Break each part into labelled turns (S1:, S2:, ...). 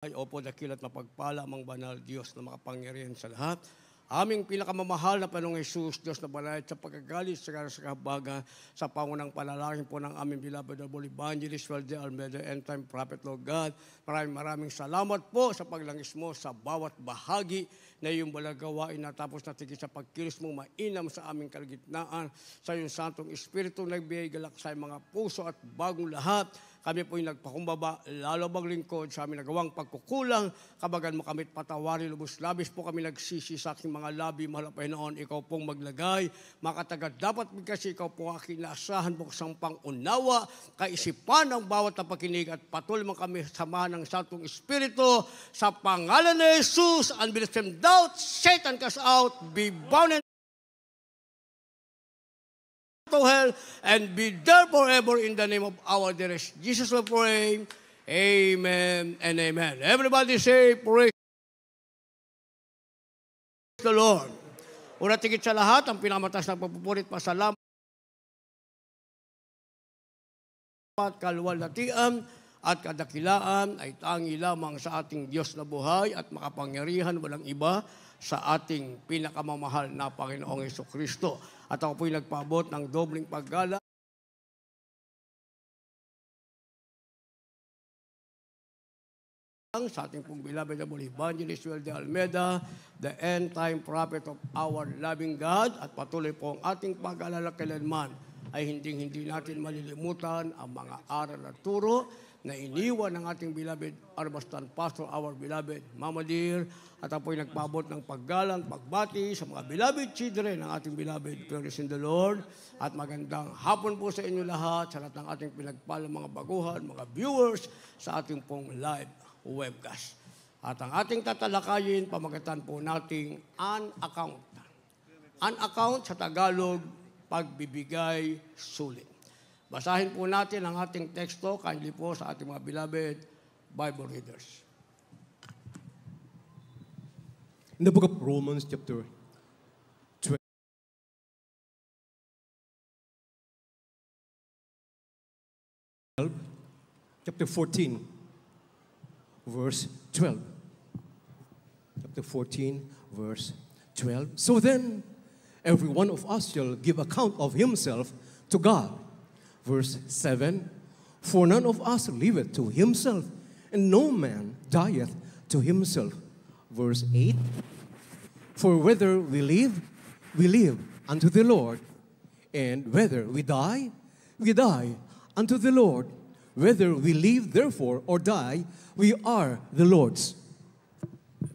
S1: Ay, opo, dakilat na pagpala ang banal Diyos na makapangyarihan sa lahat. Aming pinakamamahal na Panginoong Hesus, Diyos na banal sa pagkagalit sa kahabaga sa pangunang panalangin po ng aming beloved Double Evangelist, Walde Almeida, End Time Prophet, Lord God. Maraming salamat po sa paglangis mo sa bawat bahagi na iyong balagawain na tapos na tigil sa pagkilos mo mainam sa aming kalagitnaan. Sa iyong Santong Espiritu, nagbigay galak sa mga puso at bagong lahat. Kami po'y nagpakumbaba, lalo maglingkod sa aming nagawang pagkukulang. Kabagan mo kami't patawari, lubos-labis po kami nagsisi sa aking mga labi. Mahal na Panginoon, ikaw pong maglagay. Makatagad dapat kasi ikaw po aking naasahan po sa pangunawa, kaisipan ng bawat na pakinig at patuloy mo kami samahan ng Santong Espiritu. Sa pangalan ni Jesus, unbelief and doubt, Satan cast out, be bound to hell and be there forever in the name of our dearest Jesus we pray. Amen and amen. Everybody say, praise the Lord. Una tigit sa lahat, ang pinakamatas na pagpupulit, pasalamat, kaluwalhatian at kadakilaan ay tangi lamang sa ating Diyos na buhay at makapangyarihan, walang iba sa ating pinakamamahal na Panginoong Jesucristo. At ako po'y nagpaabot ng dobling paggala sa ating pong beloved Double Evangelist, Walde Almeida, the End Time Prophet of our loving God. At patuloy po ang ating pag-aalala kailanman ay hindi natin malilimutan ang mga aral at turo na iniwan ng ating beloved Arbastan Pastor, our beloved Mama Dear. At apo'y nagpabot ng paggalang, pagbati sa mga beloved children ng ating beloved parents in the Lord. At magandang hapon po sa inyo lahat, sa lahat ng ating pinagpalang mga baguhan, mga viewers sa ating pong live webcast. At ang ating tatalakayin, pamagatan po nating an account. An account sa Tagalog, pagbibigay sulit. Basahin po natin ang ating teksto, kindly po sa ating mga beloved Bible readers.
S2: In the book of Romans, chapter 12, chapter 14, verse 12. Chapter 14, verse 12. So then, every one of us shall give account of himself to God. Verse 7, for none of us liveth to himself, and no man dieth to himself. Verse 8, for whether we live unto the Lord, and whether we die unto the Lord. Whether we live, therefore, or die, we are the Lord's.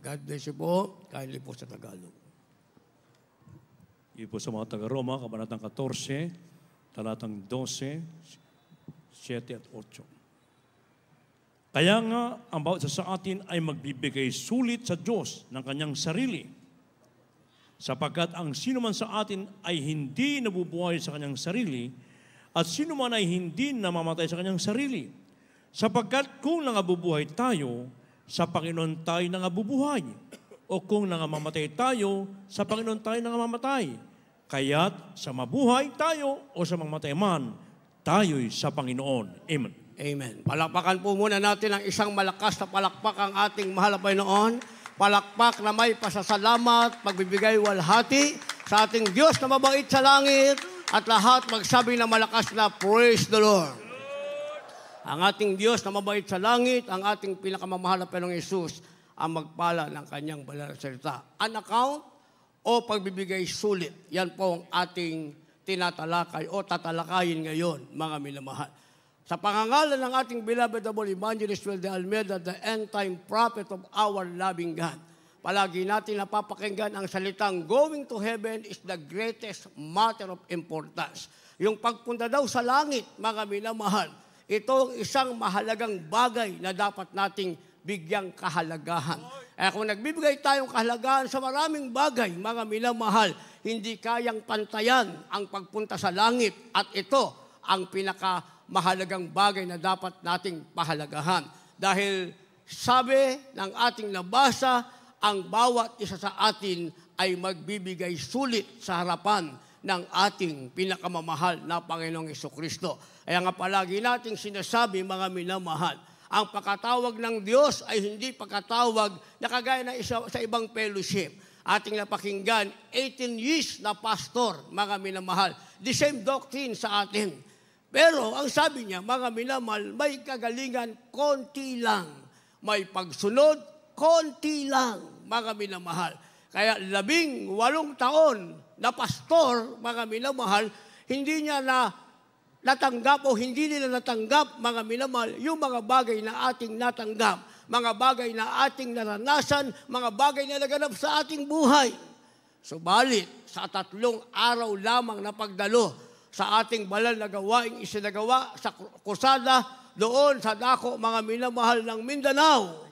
S1: God bless you po. Kindly po sa Tagalog.
S3: Iyon po sa mga taga-Roma, Kabanatang 14, talatang 12, 7 at 8. Kaya nga, ang bawat isa sa atin ay magbibigay sulit sa Diyos ng kanyang sarili. Sapagkat ang sino man sa atin ay hindi nabubuhay sa kanyang sarili, at sino man ay hindi namamatay sa kanyang sarili. Sapagkat kung nangabubuhay tayo, sa Panginoon tayo nangabubuhay. O kung nangamamatay tayo, sa Panginoon tayo nangamamatay. Kaya't sa mabuhay tayo o sa mamatay man, tayo'y sa Panginoon. Amen.
S1: Amen. Palakpakan po muna natin ang isang malakas na palakpak ang ating mahal na Panginoon. Palakpak na may pasasalamat, pagbibigay walhati sa ating Diyos na mabait sa langit at lahat magsabi na malakas na praise the Lord. Ang ating Diyos na mabait sa langit, ang ating pinakamamahal na Panginoong Hesus ang magpala ng kanyang banal na salita. An account o pagbibigay sulit. Yan po ang ating tinatalakay o tatalakayin ngayon, mga minamahal. Sa pangangalan ng ating beloved Double Evangelist, Walde Almeida, the End Time Prophet of our loving God. Palagi natin napapakinggan ang salitang going to heaven is the greatest matter of importance. Yung pagpunta daw sa langit, mga minamahal, ito ang isang mahalagang bagay na dapat nating bigyang kahalagahan. Kung nagbibigay tayong kahalagahan sa maraming bagay, mga minamahal, hindi kayang pantayan ang pagpunta sa langit at ito ang pinakamahalagang bagay na dapat nating pahalagahan. Dahil sabi ng ating nabasa, ang bawat isa sa atin ay magbibigay sulit sa harapan ng ating pinakamamahal na Panginoong Jesucristo. Kaya nga palagi nating sinasabi, mga minamahal, Ang pagkatawag ng Diyos ay hindi pagkatawag na kagaya ng sa ibang fellowship. Ating napakinggan, 18 years na pastor, mga minamahal. The same doctrine sa atin. Pero ang sabi niya, mga minamahal, may kagalingan, konti lang. May pagsunod, konti lang, mga minamahal. Kaya 18 taon na pastor, mga minamahal, hindi niya natanggap o hindi nila natanggap, mga minamahal, yung mga bagay na ating natanggap, mga bagay na ating naranasan, mga bagay na naganap sa ating buhay. Subalit, sa 3 araw lamang na pagdalo sa ating banal na gawaing isinagawa sa Kusada, doon sa dako, mga minamahal ng Mindanao,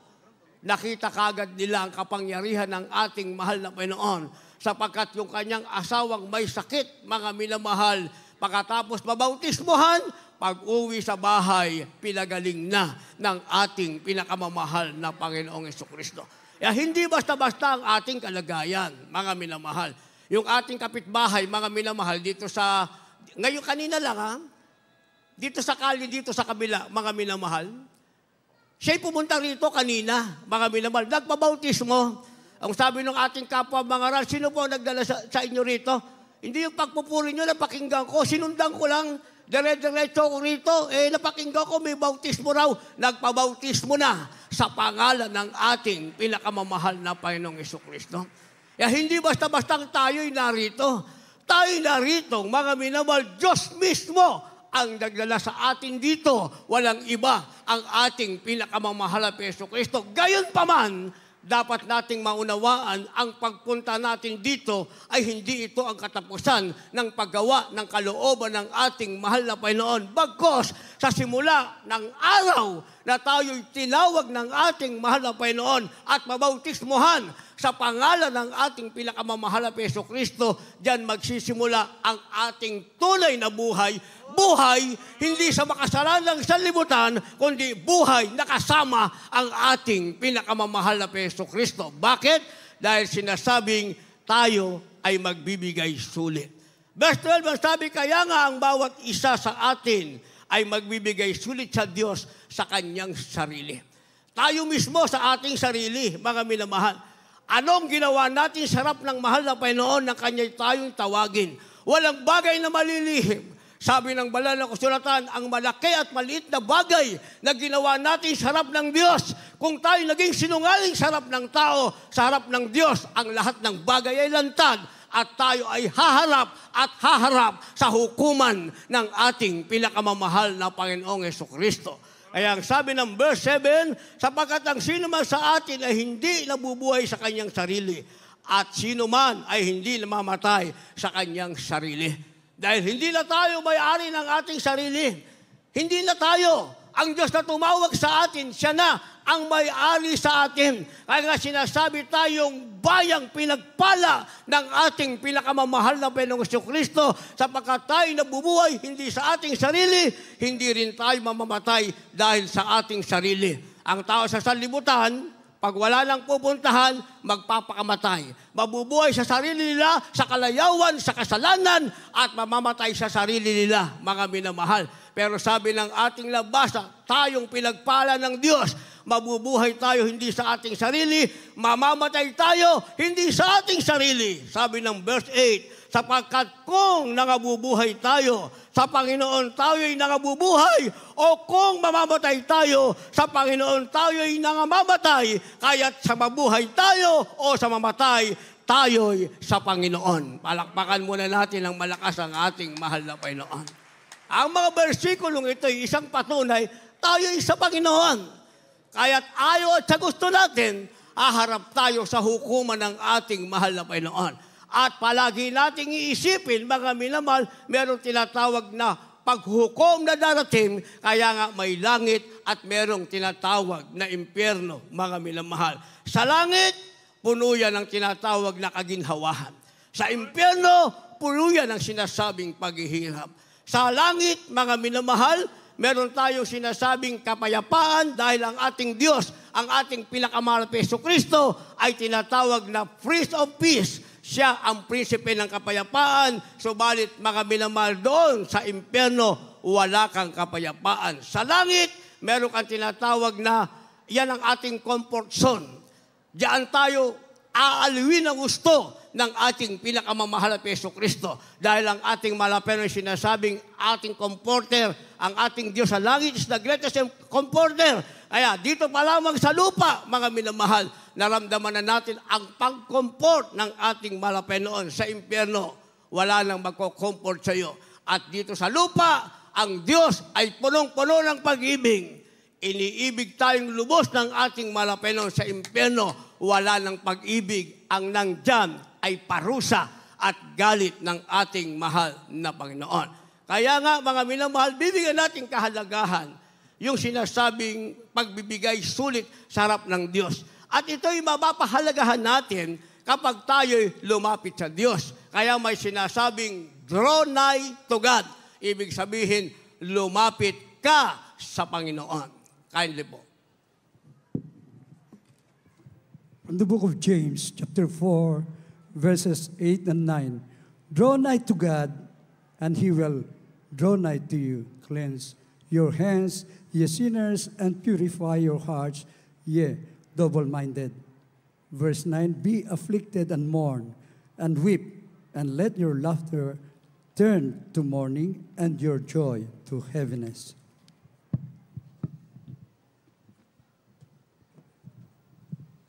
S1: nakita kagad nila ang kapangyarihan ng ating mahal na Panginoon sapagkat yung kanyang asawang may sakit, mga minamahal, pagkatapos mabautismohan, pag-uwi sa bahay, pinagaling na ng ating pinakamamahal na Panginoong Jesucristo. Kaya hindi basta-basta ang ating kalagayan, mga minamahal. Yung ating kapitbahay, mga minamahal, dito sa, ngayon kanina lang dito sa kali, dito sa kabila, mga minamahal, siya'y pumunta rito kanina, mga minamahal, nagpabautismo. Ang sabi ng ating kapwa mga ral, sino po nagdala sa inyo rito? Hindi yung pagpupuri nyo, napakinggan ko, sinundan ko lang, dire-diretso ko rito, napakinggan ko, may bautismo raw, nagpabautismo na sa pangalan ng ating pinakamamahal na Panginoong Jesucristo. Kaya hindi basta-bastang tayo'y narito. Tayo'y narito, mga minamahal, Diyos mismo ang nagdala sa atin dito. Walang iba ang ating pinakamamahal na Jesucristo. Gayon pa man, dapat nating maunawaan ang pagpunta natin dito ay hindi ito ang katapusan ng paggawa ng kalooban ng ating mahal na Panginoon. Bagkos sa simula ng araw na tayo'y tinawag ng ating mahal na Panginoon at mabautismohan sa pangalan ng ating pinakamamahal na Jesucristo, diyan magsisimula ang ating tunay na buhay. Buhay, hindi sa makasalanang sanlibutan, kundi buhay nakasama ang ating pinakamamahal na Jesucristo. Bakit? Dahil sinasabing tayo ay magbibigay sulit. Verse 12, ang sabi, kaya nga ang bawat isa sa atin ay magbibigay sulit sa Diyos sa kanyang sarili. Tayo mismo sa ating sarili, mga minamahal. Anong ginawa natin sa harap ng mahal na Panginoon na kanya'y tayong tawagin? Walang bagay na malilihim. Sabi ng banal na kasulatan, ang malaki at maliit na bagay na ginawa natin sa harap ng Diyos. Kung tayo naging sinungaling sa harap ng tao, sa harap ng Diyos, ang lahat ng bagay ay lantad at tayo ay haharap sa hukuman ng ating pinakamamahal na Panginoong Jesucristo. Kaya ang sabi ng verse 7, sapagkat ang sino man sa atin ay hindi nabubuhay sa kanyang sarili at sino man ay hindi namamatay sa kanyang sarili. Dahil hindi na tayo may-ari ng ating sarili. Hindi na tayo. Ang Diyos na tumawag sa atin, siya na ang may-ari sa atin. Kaya nga sinasabi tayong bayang pinagpala ng ating pinakamamahal na Panginoong Jesucristo sapagkat tayo nabubuhay hindi sa ating sarili, hindi rin tayo mamamatay dahil sa ating sarili. Ang tao sa sanlibutan, pag wala lang pupuntahan, magpapakamatay. Mabubuhay sa sarili nila, sa kalayawan, sa kasalanan, at mamamatay sa sarili nila, mga minamahal. Pero sabi ng ating labasa, tayong pinagpala ng Diyos, mabubuhay tayo hindi sa ating sarili, mamamatay tayo hindi sa ating sarili. Sabi ng verse 8, sapagkat kung nangabubuhay tayo, sa Panginoon tayo'y nangabubuhay, o kung mamamatay tayo, sa Panginoon tayo'y nangamatay, kaya't sa mabuhay tayo o sa mamatay, tayo'y sa Panginoon. Palakpakan muna natin ang malakas ang ating mahal na Panginoon. Ang mga versikulong ito ay isang patunay, tayo'y sa Panginoon. Kaya't ayaw at sa gusto natin, aharap tayo sa hukuman ng ating mahal na Panginoon. At palagi nating iisipin, mga minamahal, merong tinatawag na paghukom na darating, kaya nga may langit at merong tinatawag na impyerno, mga minamahal. Sa langit, puno yan ang tinatawag na kaginhawahan. Sa impyerno, puno yan ang sinasabing paghihirap. Sa langit, mga minamahal, meron tayong sinasabing kapayapaan dahil ang ating Diyos, ang ating pinakamahal na Jesucristo ay tinatawag na Prince of Peace. Siya ang prinsipe ng kapayapaan, subalit mga minamahal doon sa impyerno, wala kang kapayapaan. Sa langit, meron kang tinatawag na yan ang ating comfort zone. Diyan tayo aaliwin ang gusto ng ating pinakamamahal na Yesu Kristo. Dahil ang ating malapero sinasabing ating comforter, ang ating Diyos sa langit is the greatest comforter. Kaya dito pa lamang sa lupa, mga minamahal, naramdaman na natin ang pag-comfort ng ating malapenoon. Sa impyerno, wala nang magko-comfort sa iyo. At dito sa lupa, ang Diyos ay punong-puno ng pag-ibig. Iniibig tayong lubos ng ating malapenoon. Sa impyerno, wala ng pag-ibig. Ang nandyan ay parusa at galit ng ating mahal na Panginoon. Kaya nga, mga minamahal, bibigyan natin kahalagahan yung sinasabing pagbibigay sulit sa harap ng Diyos. At ito'y mapapahalagahan natin kapag tayo'y lumapit sa Diyos. Kaya may sinasabing, draw nigh to God. Ibig sabihin, lumapit ka sa Panginoon. Kindly po.
S4: In the book of James, chapter 4, verses 8 and 9, draw nigh to God, and He will draw nigh to you. Cleanse your hands, ye sinners, and purify your hearts, ye double-minded. Verse 9, be afflicted and mourn, and weep, and let your laughter turn to mourning, and your joy to heaviness.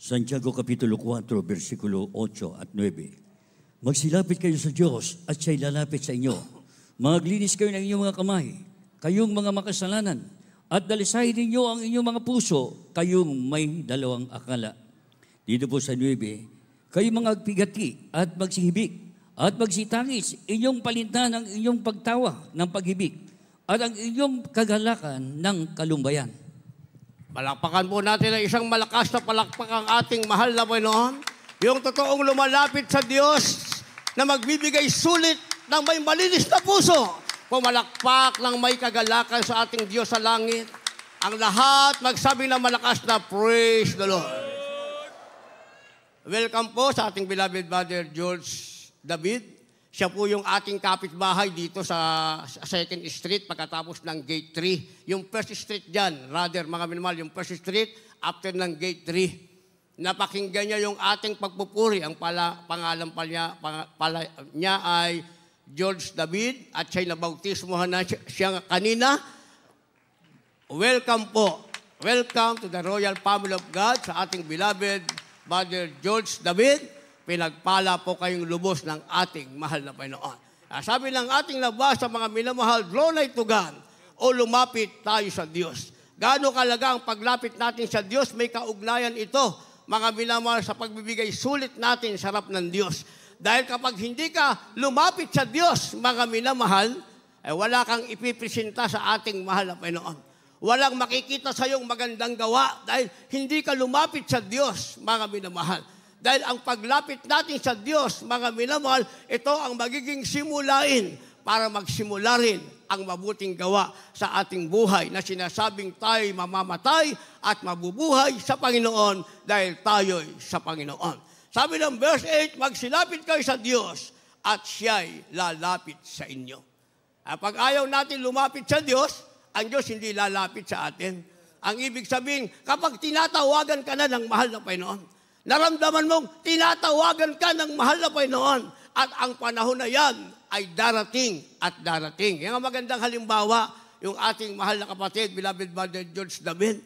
S5: Santiago Kapitulo 4, versikulo 8 at 9. Magsilapit kayo sa Diyos at siya'y lalapit sa inyo. Maglinis kayo ng inyong mga kamay, kayong mga makasalanan, at dalisahin ninyo ang inyong mga puso, kayong may dalawang akala. Dito po sa 9, kayong mga agpigati at magsihibik, at magsitangis, inyong palitan ang inyong pagtawa ng paghibik, at ang inyong kagalakan ng kalumbayan.
S1: Palakpakan po natin ang isang malakas na palakpak ang ating mahal na Panginoon. Yung totoong lumalapit sa Diyos na magbibigay sulit ng may malinis na puso. Pumalakpak ng may kagalakan sa ating Diyos sa langit. Ang lahat magsabi ng malakas na praise the Lord. Welcome po sa ating beloved brother George David. Siya po yung ating kapitbahay dito sa 2nd Street pagkatapos ng Gate 3. Yung 1st Street dyan, rather mga minamahal, yung 1st Street after ng Gate 3. Napakinggan niya yung ating pagpupuri. Ang pangalan niya ay George David at siya'y nabautismohan na siya kanina. Welcome po. Welcome to the royal family of God sa ating beloved brother George David. Pinagpala po kayong lubos ng ating mahal na Panginoon. Sabi ng ating nabasa, mga minamahal, draw nigh to God, o lumapit tayo sa Diyos. Gaano kalaga ang paglapit natin sa Diyos, may kaugnayan ito, mga minamahal, sa pagbibigay sulit natin sa harap ng Diyos. Dahil kapag hindi ka lumapit sa Diyos, mga minamahal, ay wala kang ipipresenta sa ating mahal na Panginoon. Walang makikita sa iyong magandang gawa dahil hindi ka lumapit sa Diyos, mga minamahal. Dahil ang paglapit natin sa Diyos, mga minamahal, ito ang magiging simulain para magsimula rin ang mabuting gawa sa ating buhay na sinasabing tayo'y mamamatay at mabubuhay sa Panginoon dahil tayo'y sa Panginoon. Sabi ng verse 8, magsilapit kayo sa Diyos at siya'y lalapit sa inyo. Pag ayaw natin lumapit sa Diyos, ang Diyos hindi lalapit sa atin. Ang ibig sabihin, kapag tinatawagan ka na ng mahal na Panginoon, naramdaman mong tinatawagan ka ng mahal na Panginoon at ang panahon na yan ay darating at darating. Yung magandang halimbawa, yung ating mahal na kapatid, beloved brother George David,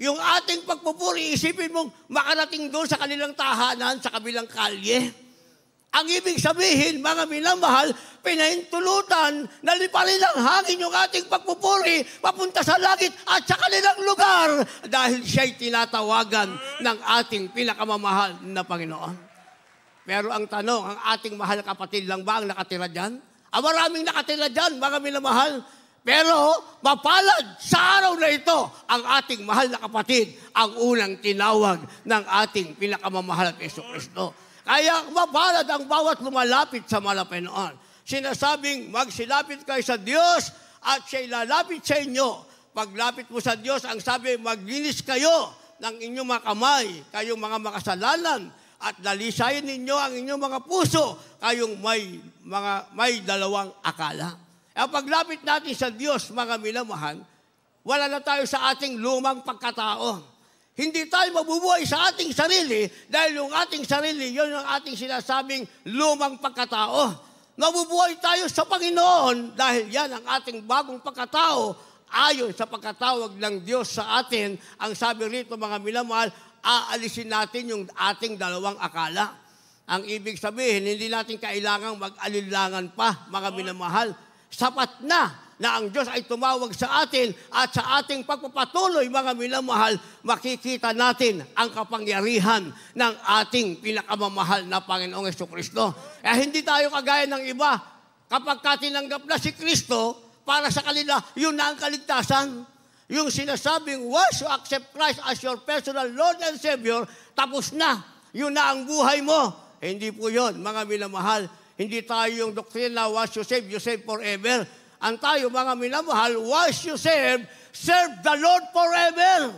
S1: yung ating pagpupuri, isipin mong makarating doon sa kanilang tahanan, sa kabilang kalye. Ang ibig sabihin, mga minamahal, pinahintulutan na liparin ng hangin yung ating pagpupuri papunta sa langit at sa kanilang lugar dahil siya'y tinatawagan ng ating pinakamamahal na Panginoon. Pero ang tanong, ang ating mahal kapatid lang ba ang nakatira dyan? Maraming nakatira dyan, mga minamahal. Pero mapalad sa araw na ito ang ating mahal na kapatid, ang unang tinawag ng ating pinakamamahal na Yesu Kristo. Kaya mapalad ang bawat lumalapit sa Panginoon. Sinasabing magsilapit kayo sa Diyos at siya'y lalapit sa inyo. Paglapit mo sa Diyos, ang sabi, maglinis kayo ng inyong mga kamay, kayong mga makasalanan, at dalisayin ninyo ang inyong mga puso, kayong may dalawang akala. Ang paglapit natin sa Diyos, mga minamahal, wala na tayo sa ating lumang pagkatao. Hindi tayo mabubuhay sa ating sarili dahil yung ating sarili, yun ang ating sinasabing lumang pagkatao. Mabubuhay tayo sa Panginoon dahil yan ang ating bagong pagkatao ayon sa pagkatawag ng Diyos sa atin. Ang sabi rito, mga minamahal, aalisin natin yung ating dalawang akala. Ang ibig sabihin, hindi natin kailangang mag-alilangan pa, mga minamahal. Sapat na ang Diyos ay tumawag sa atin at sa ating pagpapatuloy, mga minamahal, makikita natin ang kapangyarihan ng ating pinakamamahal na Panginoong Jesucristo. Hindi tayo kagaya ng iba. Kapag tinanggap na si Kristo, para sa kanila, yun na ang kaligtasan. Yung sinasabing, once you accept Christ as your personal Lord and Savior, tapos na. Yun na ang buhay mo. Hindi po yun, mga minamahal. Hindi tayo yung doktrina, once you save forever. Ang tayo, mga minamahal, once you serve the Lord forever.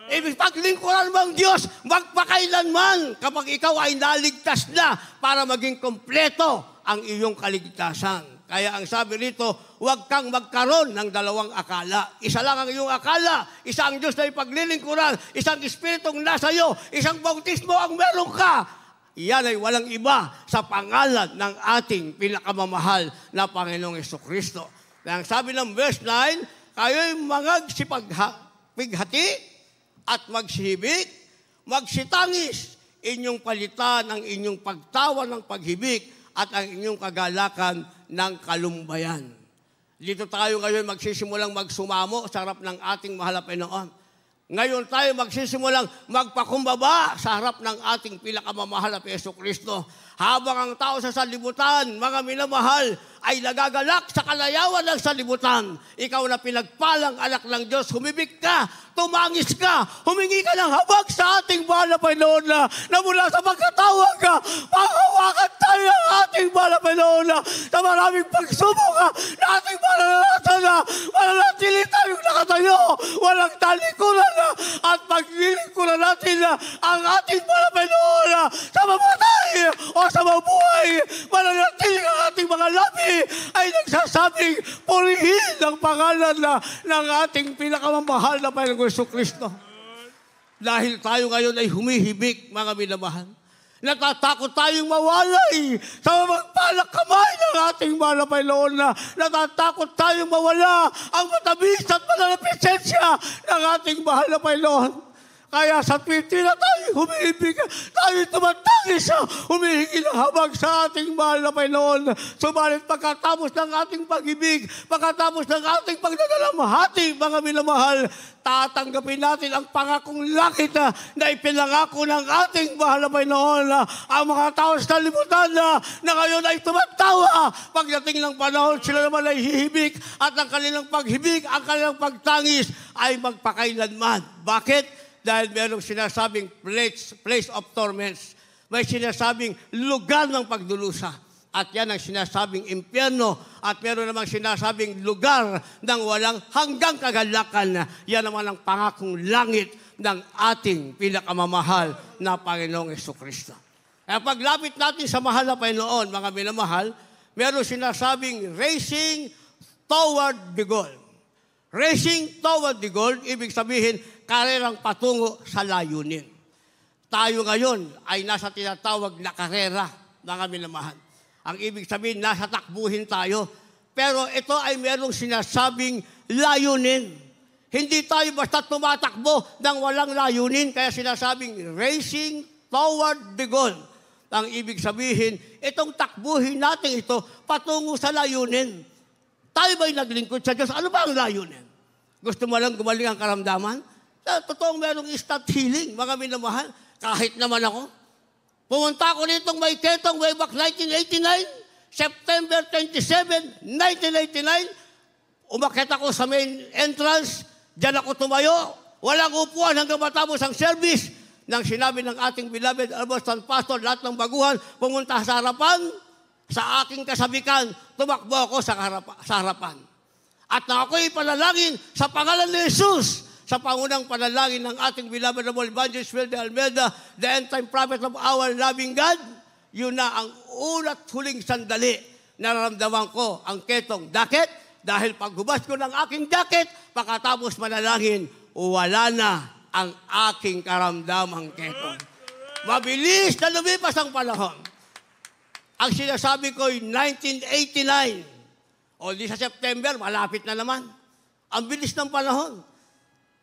S1: Ibig paglingkuran mo ang Diyos, magpakailanman kapag ikaw ay naligtas na para maging kompleto ang iyong kaligtasan. Kaya ang sabi rito, huwag kang magkaroon ng dalawang akala. Isa lang ang iyong akala, isa ang Diyos na ipaglilingkuran, isang Espiritong nasa iyo, isang bautismo ang meron ka. Iyan ay walang iba sa pangalan ng ating pinakamamahal na Panginoong Jesucristo. Kaya ang sabi ng verse 9, kayo'y magsipaghati at magsihibik, magsitangis, inyong palitan ang inyong pagtawa ng paghibik at ang inyong kagalakan ng kalumbayan. Dito tayo ngayon magsisimulang magsumamo sa harap ng ating mahal na Panginoon. Ngayon tayo magsisimulang magpakumbaba sa harap ng ating pinakamamahal na Jesucristo. Habang ang tao sa salibutan, mga minamahal, ay nagagalak sa kalayawan ng salibutan. Ikaw na pinagpalang anak ng Diyos, humibik ka, tumangis ka, humingi ka ng habag sa ating mahal na Panginoon na mula sa pagkatawag ka, panghawakan tayo ng ating mahal na Panginoon sa maraming pagsubok na ating maranasan na mananatili tayong nakatayo, walang talikuran at paglilingkuran natin ang ating mahal na Panginoon sa mamatay o sa mabuhay, mananatili ang ating mga labi ay nagsasabing purihin ang pangalan ng ating pinakamamahal na Panginoong Jesucristo. Dahil tayo ngayon ay humihibik, mga minamahal. Natatakot tayong mawalay sa magpalak kamay ng ating mahal na Panginoon. Natatakot tayong mawala ang matabis at mananapisensya ng ating mahal na Panginoon. Kaya sa piti na tayo humihibig, tayo tumatangis, humihingi ng habag sa ating mahal na Panginoon. Subalit pagkatapos ng ating pag-ibig, pagkatapos ng ating pagdadalamhati, mga minamahal, tatanggapin natin ang pangakong langit na ipinangako ng ating mahal na Panginoon. Ang mga tao sa libutan na ngayon ay tumatawa. Pagdating ng panahon, sila naman ay hihibik at ang kanilang paghibig, ang kanilang pagtangis ay magpakailanman. Bakit? Dahil mayroong sinasabing place of torments. May sinasabing lugar ng pagdulusa. At yan ang sinasabing impyerno. At meron namang sinasabing lugar ng walang hanggang kagalakan. Yan naman ang pangakong langit ng ating pinakamamahal na Panginoong Jesucristo. Kaya paglapit natin sa mahal na Panginoon, mga minamahal, meron sinasabing racing toward the goal. Racing toward the goal, ibig sabihin, karerang patungo sa layunin. Tayo ngayon ay nasa tinatawag na karera, mga minamahal. Ang ibig sabihin, nasa takbuhin tayo. Pero ito ay merong sinasabing layunin. Hindi tayo basta tumatakbo ng walang layunin, kaya sinasabing racing toward the goal. Ang ibig sabihin, itong takbuhin natin ito patungo sa layunin. Tayo ba'y naglingkod sa Diyos? Ano ba ang layunin? Gusto mo lang gumaling ang karamdaman? Totoong merong instant healing, mga minamahal. Kahit naman ako. Pumunta ako nitong may ketong way back 1989, September 27, 1989. Umakyat ako sa main entrance, diyan ako tumayo. Walang upuan hanggang matapos ang service. Nang sinabi ng ating beloved Albostan Pastor, lahat ng baguhan, pumunta sa harapan, sa aking kasabikan, tumakbo ako sa harapan. At na ako'y panalangin sa pangalan ni Jesus, sa pangunang panalangin ng ating beloved Evangelist Will de Almeida, the end-time prophet of our loving God. Yun na ang ulat huling sandali. Nararamdaman ko ang ketong dakit, Dahil paghubas ko ng aking jacket, pagkatapos manalangin, wala na ang aking karamdamang ketong. Mabilis na lumipas ang panahon. Ang sinasabi ko ay 1989. O di sa September, malapit na naman. Ang bilis ng panahon.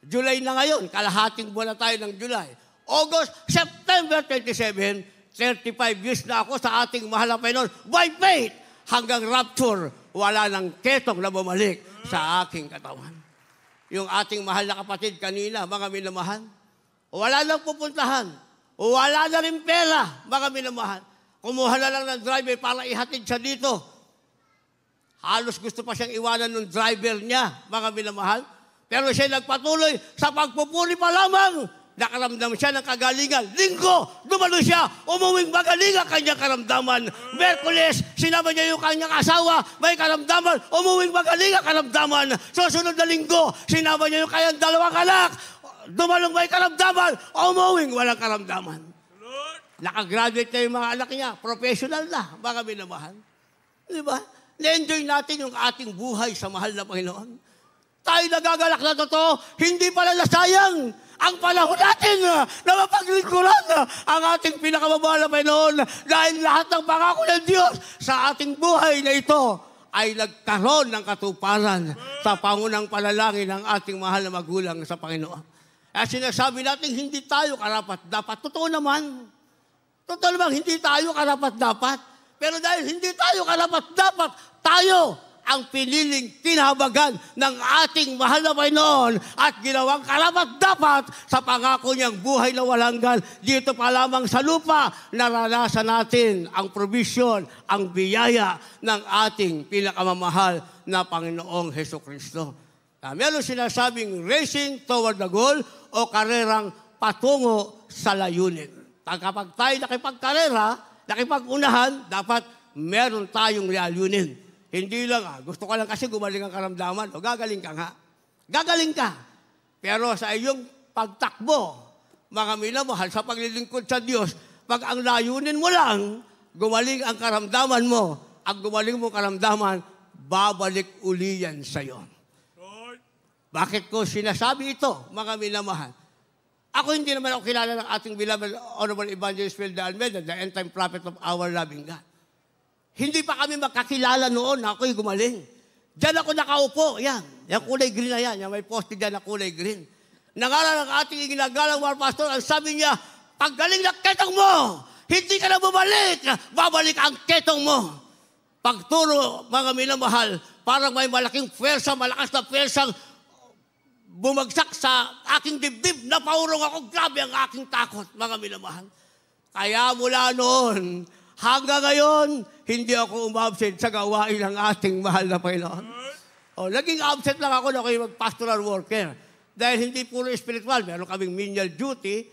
S1: July na ngayon, kalahating buwan na tayo ng July. August, September 27, 35 years na ako sa ating mahal na Panginoon. By faith, hanggang rapture, wala nang ketong na bumalik sa aking katawan. Yung ating mahal na kapatid kanina, mga minamahal, wala nang pupuntahan. Wala na rin pera, mga minamahal. Kumuha na lang ng driver para ihatid siya dito. Halos gusto pa siyang iwanan ng driver niya, mga minamahal. Pero siya nagpatuloy sa pagpupuri pa lamang. Nakaramdam siya ng kagalingan. Linggo, dumalo siya, umuwing magaling ang kanyang karamdaman. Merkules, sinama niya yung kanyang asawa, may karamdaman, umuwing magaling ang karamdaman. Susunod na linggo, sinama niya yung kanyang dalawang anak, dumalong may karamdaman, umuwing walang karamdaman. Nakagraduate na yung mga anak niya, professional na, mga minamahal. Di ba? Na-enjoy natin yung ating buhay sa mahal na Panginoon. Tayo nagagalak na totoo, hindi pala nasayang ang panahon natin na mapaglingkuran ang ating pinakamamahal na Panginoon dahil lahat ng pangako ng Diyos sa ating buhay na ito ay nagkaroon ng katuparan sa pangunang panalangin ng ating mahal na magulang sa Panginoon. Kaya sinasabi natin, hindi tayo karapat-dapat. Totoo naman, hindi tayo karapat-dapat. Pero dahil hindi tayo karapat-dapat, tayo ang piniling tinahabagan ng ating mahal na Panginoon at ginawang karapat-dapat sa pangako niyang buhay na walang hanggan. Dito pa lamang sa lupa, naranasan natin ang provision, ang biyaya ng ating pinakamamahal na Panginoong Hesukristo. Meron sinasabing racing toward the goal o karerang patungo sa layunin. Kapag tayo nakipagkarera, nakipagunahan, dapat meron tayong layunin. Hindi lang, gusto ko lang kasi gumaling ang karamdaman. O gagaling ka nga. Gagaling ka. Pero sa iyong pagtakbo, mga minamahal, sa paglilingkod sa Diyos, pag ang layunin mo lang, gumaling ang karamdaman mo, ang gumaling mo karamdaman, babalik uli yan sa'yo. Bakit ko sinasabi ito, mga minamahal? Ako hindi naman ako kilala ng ating beloved Honorable Evangelist Phil de Almeida, the end-time prophet of our loving God. Hindi pa kami magkakilala noon na ako'y gumaling. Diyan ako nakaupo, yan. Yung kulay green na yan. Yung may poste dyan na kulay green. Nangaral ng ating ginagalang war pastor, ang sabi niya, paggaling na ketong mo, hindi ka na bumalik, babalik ang ketong mo. Pagturo, mga minamahal, parang may malaking pwersa, malakas na pwersang bumagsak sa aking dibdib, napaurong ako, grabe ang aking takot, mga minamahal. Kaya mula noon, hanggang ngayon, hindi ako umabsent sa gawain ng ating mahal na Panginoon. Naging absent lang ako na kayo mag-pastoral worker. Dahil hindi puro spiritual, meron kaming menial duty,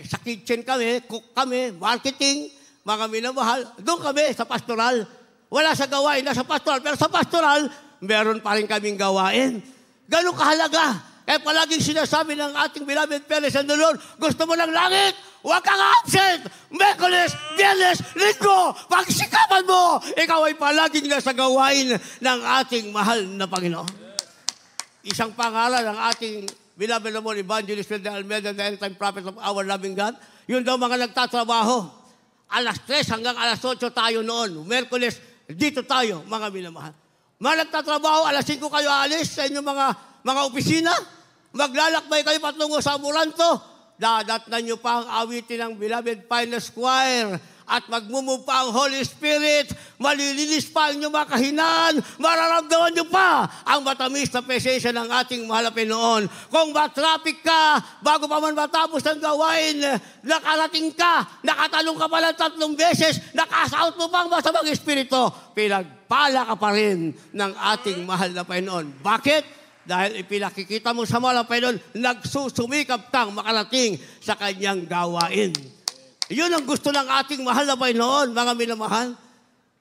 S1: sa kitchen kami, cook kami, marketing, mga minamahal, doon kami sa pastoral. Wala sa gawain na sa pastoral, pero sa pastoral, meron pa rin kaming gawain. Ganun kahalaga. Kaya palaging sinasabi ng ating beloved parents and the Lord, gusto mo ng langit? Huwag kang absent! Merkules, Biyernes, Linggo, pagsikapan mo! Ikaw ay palaging nasa gawain ng ating mahal na Panginoon. Isang pangalan ng ating beloved na Evangelist Phil de Almeida, the end-time prophet of our loving God, yun daw mga nagtatrabaho. Alas 3 hanggang alas 8 tayo noon. Merkules, dito tayo, mga minamahal. Mga nagtatrabaho, alas 5 kayo alis sa inyong mga opisina. Maglalakbay kayo patungo sa Amoranto. Dadatnan nyo pa ang awitin ng beloved Finest Choir at magmumove pa ang Holy Spirit. Malilinis pa ang inyong mga kahinaan. Mararamdaman nyo pa ang matamis na presensya ng ating mahal na Panginoon. Kung matraffic ka, bago pa man matapos ng gawain, nakarating ka, nakatalong ka pa ng 3 beses, nakasout mo pa ang masamang espiritu, pinagpala ka pa rin ng ating mahal na Panginoon. Bakit? Dahil ipinakikita mo sa mahal na Panginoon, nagsusumikap kang makarating sa kanyang gawain. Yun ang gusto ng ating mahal na Panginoon, mga minamahal.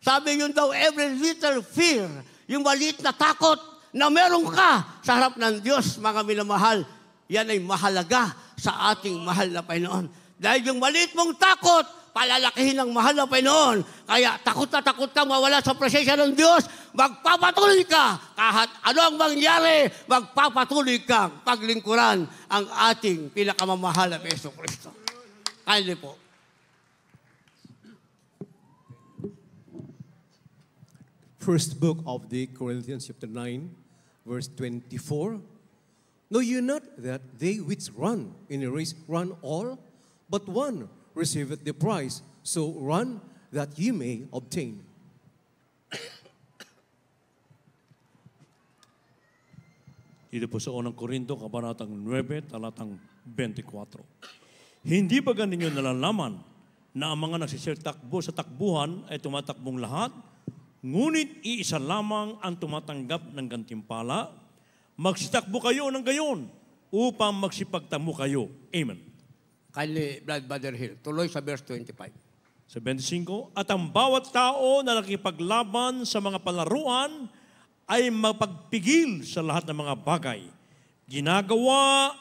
S1: Sabi yun daw, every little fear, yung maliit na takot na meron ka sa harap ng Diyos, mga minamahal, yan ay mahalaga sa ating mahal na Panginoon. Dahil yung maliit mong takot, palalakihin ng mahal na Panginoon. Kaya takot na takot ka mawala sa presensya ng Diyos, magpapatuloy ka. Kahit ano ang mangyari, magpapatuloy kang paglingkuran ang ating pinakamamahal na Yesu Kristo. Kindly po.
S2: First book of the Corinthians chapter 9, verse 24. Know you not that they which run in a race run all, but one receiveth the prize. So run that ye may obtain.
S3: Dito po sa unang Korinto, kabanatang 9, talatang 24. Hindi ba ganinyo nalalaman na ang mga nagsisirtakbo sa takbuhan ay tumatakbong lahat, ngunit iisa lamang ang tumatanggap ng gantimpala? Magsitakbo kayo ng gayon upang magsipagtamo kayo. Amen.
S1: Kindly, Brother Hill, tuloy sa verse 25.
S3: Sa 25, at ang bawat tao na nakipaglaban sa mga palaruan ay mapagpigil sa lahat ng mga bagay. Ginagawa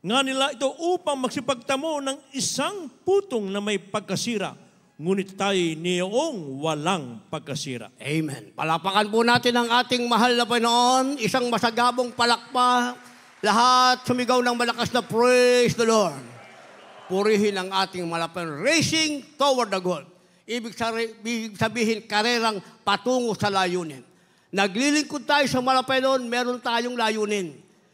S3: nga nila ito upang magsipagtamo ng isang putong na may pagkasira, ngunit tayo niyong walang pagkasira.
S1: Amen. Palapakan po natin ang ating mahal na Panginoon, isang masagabong palakpak. Lahat sumigaw ng malakas na praise the Lord. Purihin ang ating malapan, racing toward the goal. Ibig sabihin, karerang patungo sa layunin. Naglilingkod tayo sa malapan, meron tayong layunin.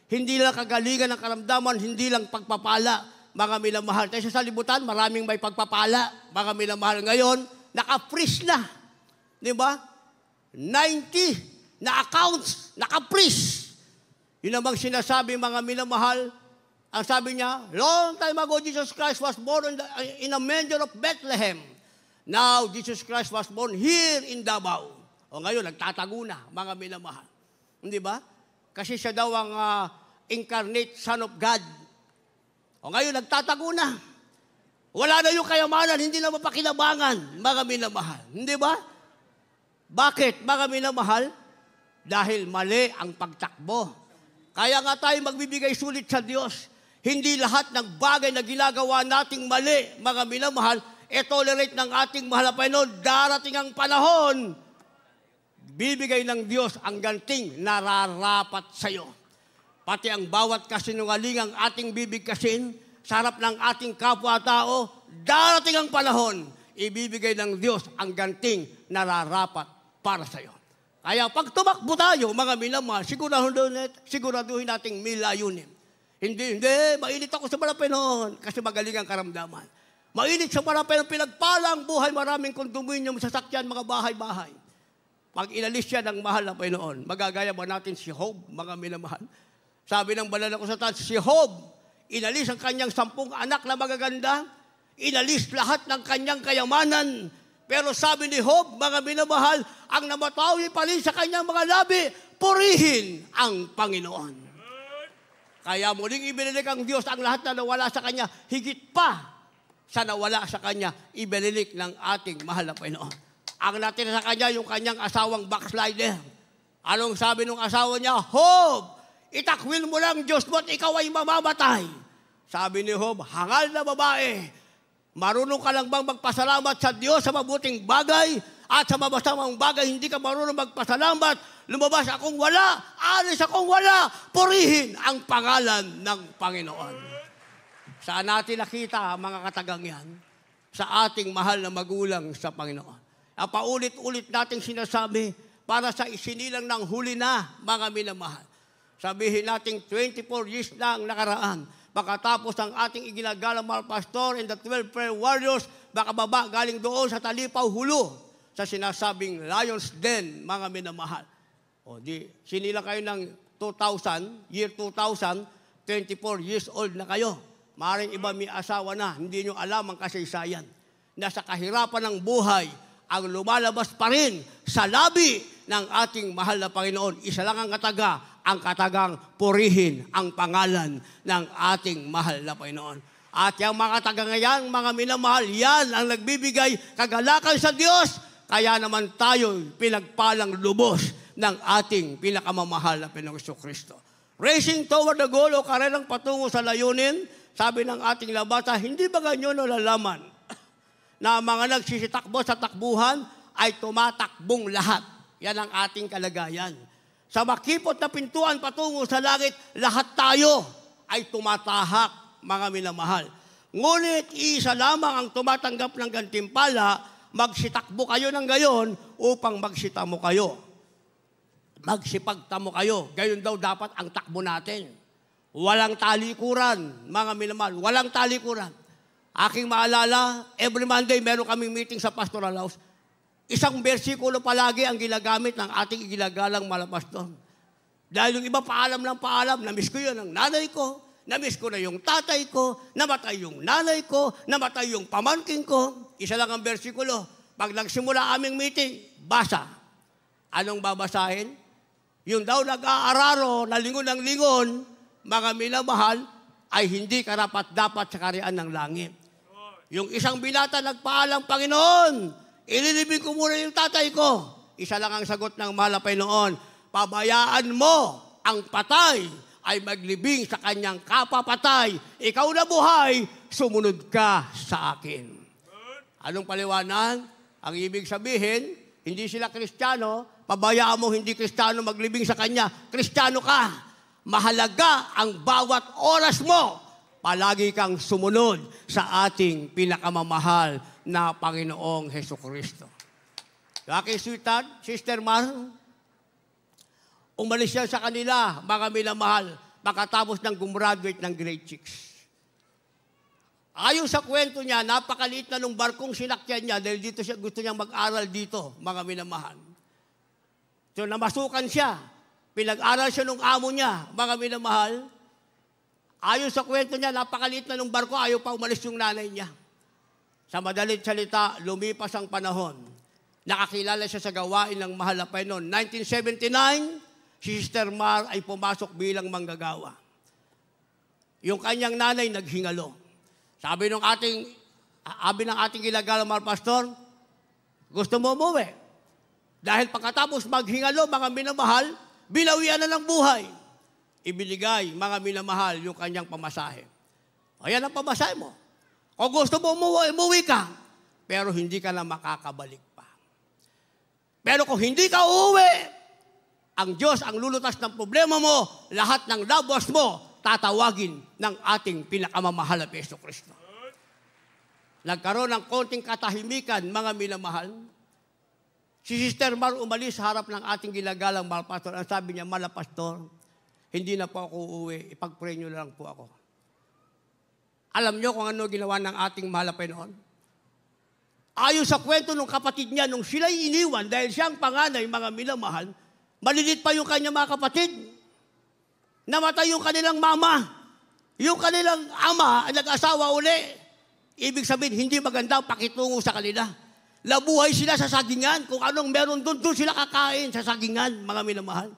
S1: Hindi lang kagalingan ng karamdaman, hindi lang pagpapala, mga minamahal. Tayo sa libutan, maraming may pagpapala, mga minamahal. Ngayon, naka-freeze na. Di ba? 90 na accounts, naka-freeze. Yun namang sinasabi, mga minamahal. Ang sabi niya, long time ago, Jesus Christ was born in a manger of Bethlehem. Now, Jesus Christ was born here in Davao. O ngayon, nagtatago na, mga minamahal. Hindi ba? Kasi siya daw ang incarnate Son of God. O ngayon, nagtatago na. Wala na yung kayamanan, hindi na mapakinabangan, mga minamahal. Hindi ba? Bakit, mga minamahal? Dahil mali ang pagtakbo. Kaya nga tayo magbibigay sulit sa Diyos. Hindi lahat ng bagay na ginagawa nating mali, mga minamahal, tolerate ng ating mahal na Panginoon. Darating ang panahon, bibigay ng Diyos ang ganting nararapat sa iyo. Pati ang bawat kasinungaling ang ating bibigkasin sa harap ng ating kapwa-tao, darating ang panahon, ibibigay ng Diyos ang ganting nararapat para sa iyo. Kaya pag tumakbo tayo, mga minamahal, siguraduhin nating may layunin. Hindi, mainit ako sa Panginoon kasi magaling ang karamdaman. Mainit sa Panginoon, pinagpala ang buhay, maraming kondominium, sasakyan, mga bahay-bahay. Pag inalis siya ng mahal na Panginoon, magagaya ba natin si Job, mga minamahal? Sabi ng banal na kusatan, si Job, inalis ang kanyang 10 anak na magaganda, inalis lahat ng kanyang kayamanan, pero sabi ni Job, mga minamahal, ang namatawi pa rin sa kanyang mga labi, purihin ang Panginoon. Kaya muling ibinilik ang Diyos ang lahat na nawala sa Kanya, higit pa sa nawala sa Kanya, ibinilik ng ating mahal na Panginoon. Ang natin sa Kanya, yung kanyang asawang backslider. Anong sabi ng asawa niya? Job, itakwil mo lang Diyos mo at ikaw ay mamamatay. Sabi ni Job, hangal na babae, marunong ka lang bang magpasalamat sa Diyos sa mabuting bagay at sa mabasamang bagay, hindi ka marunong magpasalamat, lumabas akong wala, alis akong wala, purihin ang pangalan ng Panginoon. Saan natin nakita, mga katagang yan? Sa ating mahal na magulang sa Panginoon. Paulit-ulit nating sinasabi para sa isinilang ng huli na, mga minamahal. Sabihin nating 24 years na ang nakaraan. Pagkatapos ng ating iginagalang mga pastor and the 12 prayer warriors, makababa galing doon sa Talipaw Hulo, sa sinasabing Lion's Den, mga minamahal. O di, sinila kayo ng 2000, year 2000, 24 years old na kayo. Maaaring iba may asawa na, hindi nyo alam ang kasaysayan. Nasa kahirapan ng buhay, ang lumalabas pa rin sa labi ng ating mahal na Panginoon. Isa lang ang kataga, ang katagang purihin ang pangalan ng ating mahal na Panginoon. At yung mga kataga ngayon, mga minamahal, yan ang nagbibigay kagalakan sa Diyos. Kaya naman tayo pinagpalang lubos ng ating pinakamamahal na Panginoong Kristo. Racing toward the goal o karerang patungo sa layunin, sabi ng ating labasa, hindi ba ganyo nalalaman na ang mga nagsisitakbo sa takbuhan ay tumatakbong lahat? Yan ang ating kalagayan. Sa makipot na pintuan patungo sa langit, lahat tayo ay tumatahak, mga minamahal. Ngunit isa lamang ang tumatanggap ng gantimpala, magsitakbo kayo ng gayon upang magsitamo kayo. Magsipagtamo kayo. Gayon daw dapat ang takbo natin. Walang talikuran, mga minamahal. Walang talikuran. Aking maalala, every Monday meron kaming meeting sa Pastoral House. Isang bersikulo palagi ang ginagamit ng ating igilagalang malapastor. Dahil yung iba paalam ng paalam, namiss ko yun ang nanay ko, namiss ko na yung tatay ko, namatay yung nanay ko, namatay yung pamangkin ko. Isa lang ang bersikulo. Pag nagsimula aming meeting, basa. Anong babasahin? Yung daw nag-aararo na lingon ng lingon, mga minamahal, ay hindi karapat-dapat sa kariyan ng langit. Yung isang binata nagpaalam, Panginoon, ililibing ko muna yung tatay ko. Isa lang ang sagot ng malapay noon, pabayaan mo ang patay ay maglibing sa kanyang kapapatay. Ikaw na buhay, sumunod ka sa akin. Anong paliwanag? Ang ibig sabihin, hindi sila Kristiyano, pabayaan mo hindi Kristiyano maglibing sa kanya, Kristiyano ka. Mahalaga ang bawat oras mo. Palagi kang sumunod sa ating pinakamamahal na Panginoong Hesukristo. Aking sweetheart, Sister Mar, umalis siya sa kanila, mga minamahal, pagkatapos ng gumraduate ng grade 6. Ayon sa kwento niya, napakaliit na nung barkong sinakyan niya dahil dito siya, gusto niyang mag-aral dito, mga minamahal. So namasukan siya. Pinag-aral siya nung amo niya, mga minamahal. Ayon sa kwento niya, napakaliit na nung barko, ayaw pa umalis yung nanay niya. Sa madalit salita, lumipas ang panahon. Nakakilala siya sa gawain ng mahal na Panginoon. 1979, si Sister Mar ay pumasok bilang manggagawa. Yung kanyang nanay naghingalo. Sabi ng ating ilagalang mahal pastor, gusto mo umuwi? Dahil pagkatapos maghingalo, mga minamahal, binawian na ng buhay. Ibinigay, mga minamahal, yung kanyang pamasahe. Ayan ang pamasahe mo. Kung gusto mo umuwi ka, pero hindi ka na makakabalik pa. Pero kung hindi ka uuwi, ang Diyos ang lulutas ng problema mo, lahat ng labos mo, tatawagin ng ating pinakamamahal na Jesucristo. Nagkaroon ng konting katahimikan, mga minamahal. Si Sister Mar umalis sa harap ng ating ginagalang mahal pastor. Ang sabi niya, mahal pastor, hindi na po ako uuwi. Ipag-pray niyo lang po ako. Alam niyo kung ano ginawa ng ating mahal na Panginoon? Ayon sa kwento ng kapatid niya, nung sila'y iniwan, dahil siyang panganay, mga minamahal, malilit pa yung kanyang mga kapatid. Namatay yung kanilang mama. Yung kanilang ama, nag-asawa uli. Ibig sabihin, hindi maganda ang pakitungo sa kanila. Labuhay sila sa sagingan. Kung anong meron doon sila kakain sa sagingan, mga minamahal.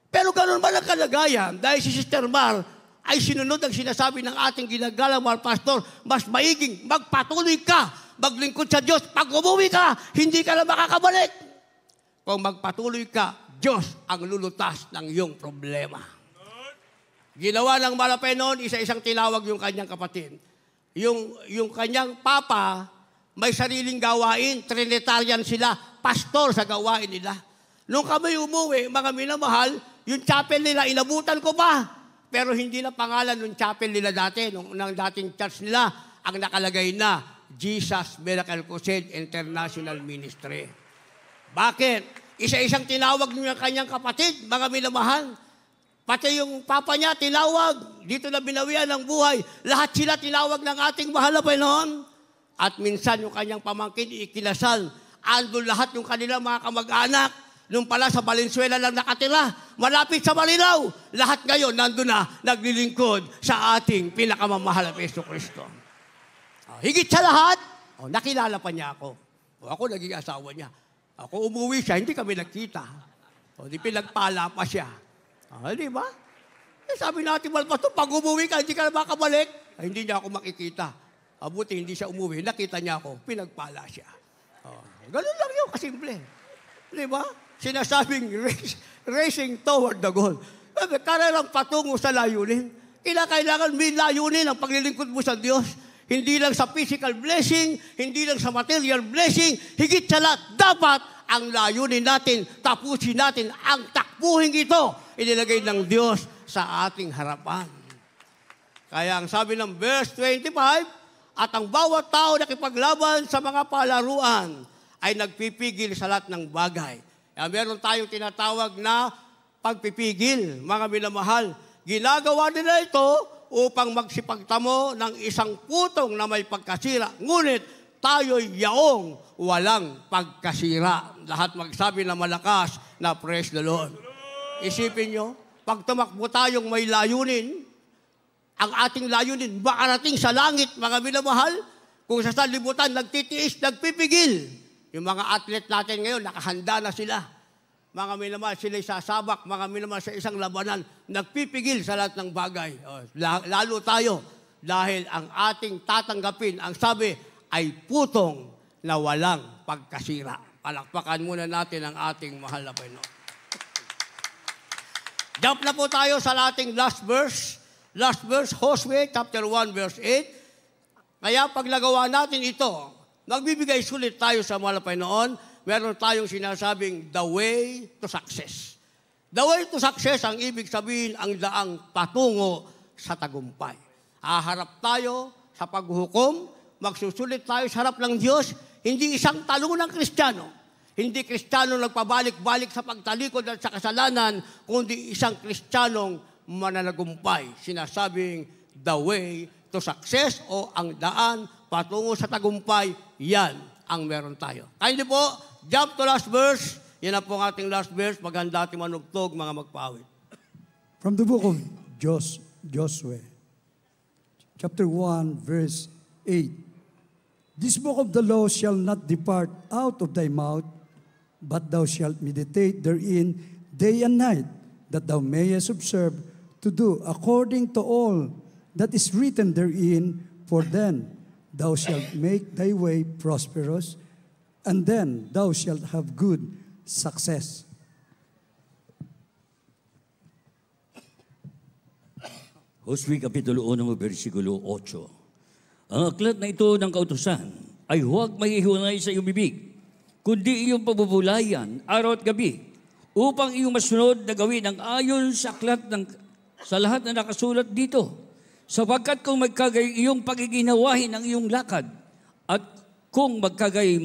S1: Pero ganoon ba ang kalagayan? Dahil si Sister Mar ay sinunod ang sinasabi ng ating ginagalang mahal pastor, mas maiging magpatuloy ka, maglingkod sa Diyos. Pag umuwi ka, hindi ka na makakabalik. Kung magpatuloy ka, Diyos ang lulutas ng iyong problema. Ginawa ng malapay noon, isa-isang tinawag yung kanyang kapatid. Yung kanyang papa, may sariling gawain, Trinitarian sila, pastor sa gawain nila. Nung kami umuwi, mga minamahal, yung chapel nila, inabutan ko pa. Pero hindi na pangalan ng chapel nila dati, ng dating church nila, ang nakalagay na, Jesus Miracle Crusade International Ministry. Bakit? Isa-isang tinawag niya kanyang kapatid, mga minamahal. Pati yung papa niya, tinawag. Dito na binawian ng buhay. Lahat sila tinawag ng ating mahal na Panginoon. At minsan yung kanyang pamangkin, ikinasal. Andun lahat yung kanilang mga kamag-anak. Nung pala sa Valenzuela lang nakatira. Malapit sa Malinaw. Lahat ngayon, nandun na, naglilingkod sa ating pinakamamahal na Jesucristo. Higit sa lahat, nakilala pa niya ako. Ako naging asawa niya. Ako umuwi siya, hindi kami nagkita. Di pinagpala pa siya. Di ba? Sabi natin, Pastor, pag umuwi ka, hindi ka na makabalik. Hindi niya ako makikita. Abuti, hindi siya umuwi. Nakita niya ako, pinagpala siya. Ganun lang yun, kasimple. Di ba? Sinasabing racing toward the goal. Karerang patungo sa layunin. Kailangan may layunin ang paglilingkod mo sa Diyos. Hindi lang sa physical blessing, hindi lang sa material blessing, higit sa lahat, dapat ang layunin natin, tapusin natin ang takbuhin ito, inilagay ng Diyos sa ating harapan. Kaya ang sabi ng verse 25, at ang bawat tao nakipaglaban sa mga palaruan ay nagpipigil sa lahat ng bagay. Kaya meron tayong tinatawag na pagpipigil, mga minamahal. Ginagawa nila ito upang magsipagtamo ng isang putong na may pagkasira. Ngunit tayo'y yaong walang pagkasira. Lahat magsabi na malakas na praise the Lord. Isipin nyo, pag tumakbo tayong may layunin, ang ating layunin makarating sa langit, mga minamahal, kung sa sanlibutan nagtitiis, nagpipigil. Yung mga athlete natin ngayon, nakahanda na sila. Mga minamahal, sila'y sasabak, mga minamahal sa isang labanan, nagpipigil sa lahat ng bagay. Lalo tayo, dahil ang ating tatanggapin, ang sabi, ay putong na walang pagkasira. Palakpakan muna natin ang ating mahal na Panginoon. Jump na po tayo sa ating last verse. Last verse, Hosea chapter 1 verse 8. Kaya pag nagawa natin ito, magbibigay sulit tayo sa mahal na Panginoon. Meron tayong sinasabing the way to success. The way to success, ang ibig sabihin, ang daang patungo sa tagumpay. Haharap tayo sa paghukom, magsusulit tayo sa harap ng Diyos, hindi isang talong ng Kristiyano. Hindi Kristiyano nagpabalik-balik sa pagtalikod at sa kasalanan, kundi isang Kristiyanong mananagumpay. Sinasabing the way to success o ang daan patungo sa tagumpay, yan ang meron tayo. Kaya hindi po, jump to last verse. Yan na po ang ating last verse. Maghanda ating manugtog, mga magpawid.
S4: From the book of Joshua, chapter 1, verse 8. This book of the law shall not depart out of thy mouth, but thou shalt meditate therein day and night, that thou mayest observe to do according to all that is written therein, for then thou shalt make thy way prosperous, and then thou shalt have good success.
S5: Hosea Kapitulo 1, versikulo 8. Ang aklat na ito ng kautusan ay huwag mahihiwalay sa iyong bibig, kundi iyong pabubulayan araw at gabi, upang iyong masunod na gawin ang ayon sa aklat sa lahat na nakasulat dito. Sapagkat kung magkagay iyong pagiginawahin ang iyong lakad, at kung magkagay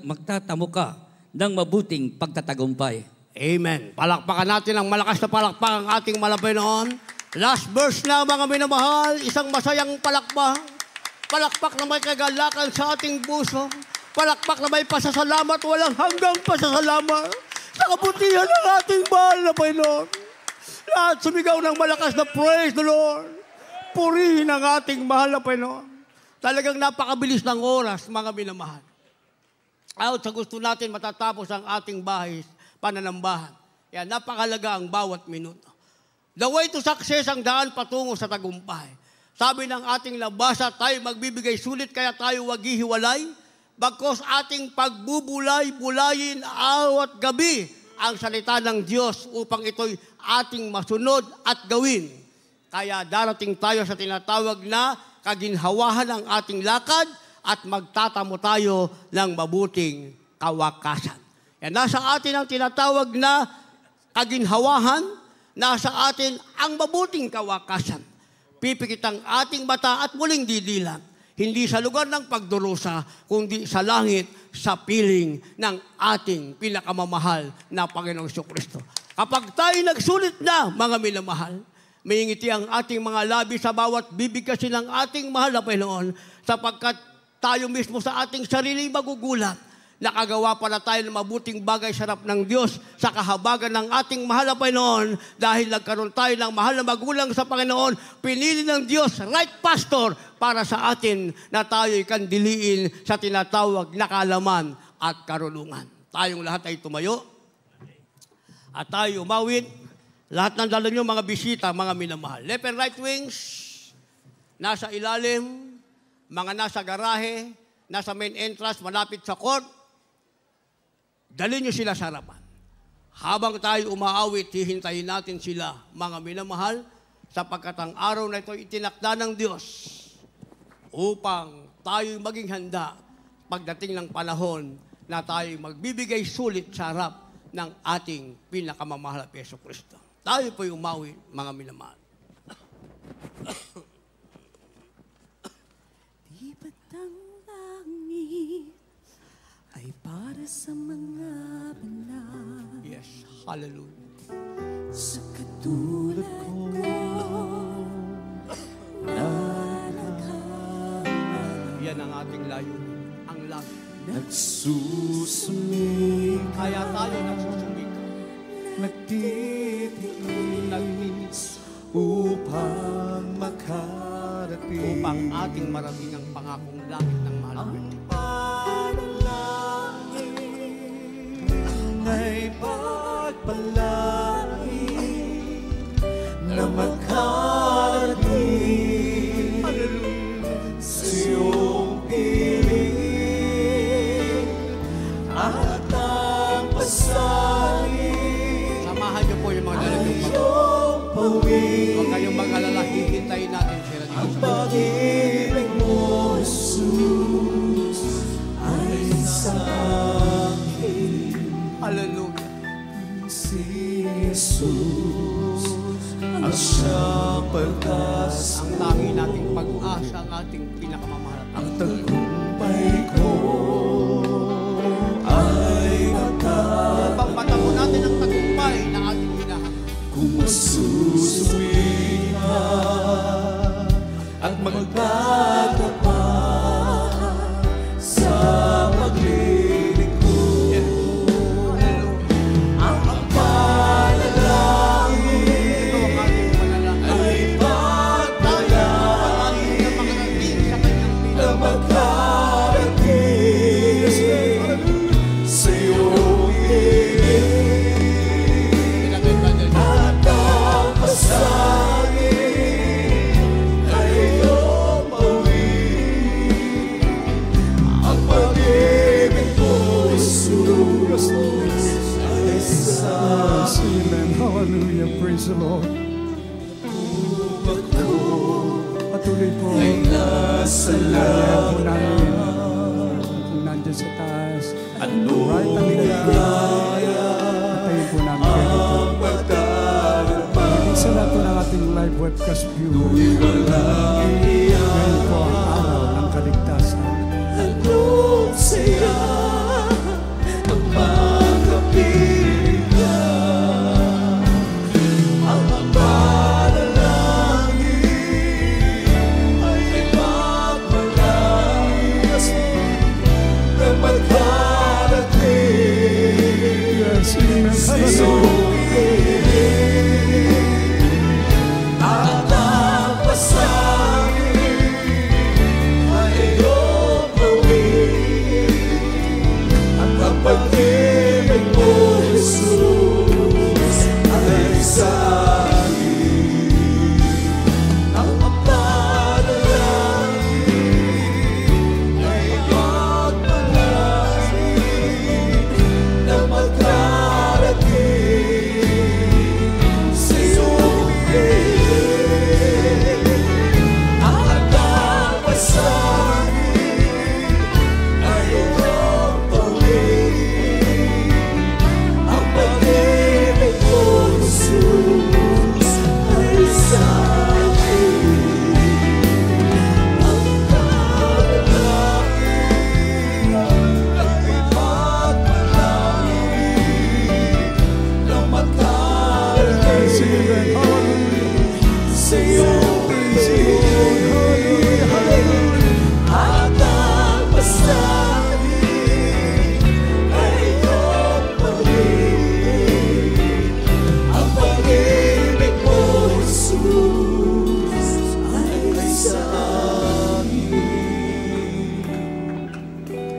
S5: magtatamo ka ng mabuting pagtatagumpay.
S1: Amen. Palakpakan natin ang malakas na palakpak ang ating malapay noon. Last verse na, mga minamahal, isang masayang palakpak. Palakpak na may kagalakan sa ating puso. Palakpak na may pasasalamat, walang hanggang pasasalamat sa kabutihan ng ating mahal na Panginoon. Lahat sumigaw ng malakas na praise the Lord. Purihin ang ating mahal na Panginoon. Talagang napakabilis ng oras, mga minamahal. Out sa gusto natin matatapos ang ating bahay, pananambahan. Yan, napakalaga ang bawat minuto. The way to success ang daan patungo sa tagumpay. Sabi ng ating nabasa, tayo magbibigay sulit kaya tayo wag hihiwalay. Bagkos ating pagbubulay-bulayin awat gabi ang salita ng Diyos upang ito'y ating masunod at gawin. Kaya darating tayo sa tinatawag na kaginhawahan ng ating lakad at magtatamo tayo ng mabuting kawakasan. Yan, nasa atin ang tinatawag na kaginhawahan, nasa atin ang mabuting kawakasan. Pipikit ang ating mata at muling didilat. Hindi sa lugar ng pagdurusa, kundi sa langit, sa piling ng ating pinakamamahal na Panginoong Kristo. Kapag tayo nagsulit na, mga minamahal, may ngiti ang ating mga labi sa bawat bibig kasi ng ating mahal na Panginoon, sapagkat tayo mismo sa ating sarili magugulat. Nakagawa pala tayo ng mabuting bagay sa harap ng Diyos sa kahabagan ng ating mahal na Panginoon dahil nagkaroon tayo ng mahal na magulang sa Panginoon. Pinili ng Diyos, right pastor, para sa atin na tayo'y kandiliin sa tinatawag na kaalaman at karunungan. Tayong lahat ay tumayo at tayo umawit. Lahat ng dala nyo, mga bisita, mga minamahal. Left and right wings, nasa ilalim, mga nasa garahe, nasa main entrance, malapit sa court. Dali nyo sila sa harapan. Habang tayo umaawit, hihintayin natin sila, mga minamahal, sapagkat ang araw na ito itinakda ng Diyos upang tayo maging handa pagdating ng panahon na tayo magbibigay sulit sa harap ng ating pinakamamahal na Yesu Kristo. Tayo po'y umawi, mga minamahal.
S6: Di ba't ang langit ay para sa mga banal?
S1: Yes, hallelujah.
S6: Sa katulad ko na naghahanap,
S1: Yan ang ating layunin, ang langit.
S7: Nagsusumikap,
S1: Kaya tayo nagsusumikap.
S7: nagtitiis upang makarating.
S1: Upang ating marating ang pangakong langit ng mahal na Panginoon.
S7: Panalangin ay pagpalain na makarating sa iyong piling at ang pasanin.
S1: Samahan niyo po yung mga dalagong mag-
S7: Pawin
S1: Huwag kayong mag-alala, hihintayin natin sila dito sa
S7: pag-ibig mo, Jesus, ay sa akin.
S1: Hallelujah.
S7: Si Jesus ang siyang pagkas,
S1: Ang tangi nating pag-asa, ang ating pinakamamahal.
S7: ang tagumpay ko ay natat.
S1: Pagpatamo natin ang tagumpay na ating hinahanap.
S7: Kung masusuwita at magtatapat sa paglilingkod, ang panalangin
S1: Ito ang ating panalangin.
S7: ay pagpalain
S1: Palagi na makarating sa kanyang
S7: na
S1: bilang.
S7: makarating sa iyong piling.
S1: Pinagay ba dyan?
S7: At ang pasanin ay iyong pawin. Ang pag-ibig ko, Jesus, ay sa
S4: Amen. Hallelujah. Praise the Lord. Patuloy po.
S7: nasa
S4: Ayan po namin. Kung nandiyan sa taas. Right ang ligaya. Patayin po namin kayo dito. Isa na po ng ating live webcast viewer. Ngayon po ang araw ng kaligtasan.
S7: Anong saya ang pagkapiling ka, ang panalangin ay magmalayas na magkarating
S4: Yes, amen.
S7: sa
S4: Hallelujah.
S7: iyong piling. At ang pasanin ay iyong gawin. At ang pag-ibig mo, Jesus, ay sa akin. Ang panalangin ay pagpalain na magkarating sa iyong piling. At ang pasanin ay iyong pawin. Ang pag-ibig mo, Jesus, ay sa akin. Ang panalangin ay pagpalain na magkarating sa iyong piling. At ang pasanin ay iyong pawin. Ang pag-ibig mo, Jesus, ay sa amin.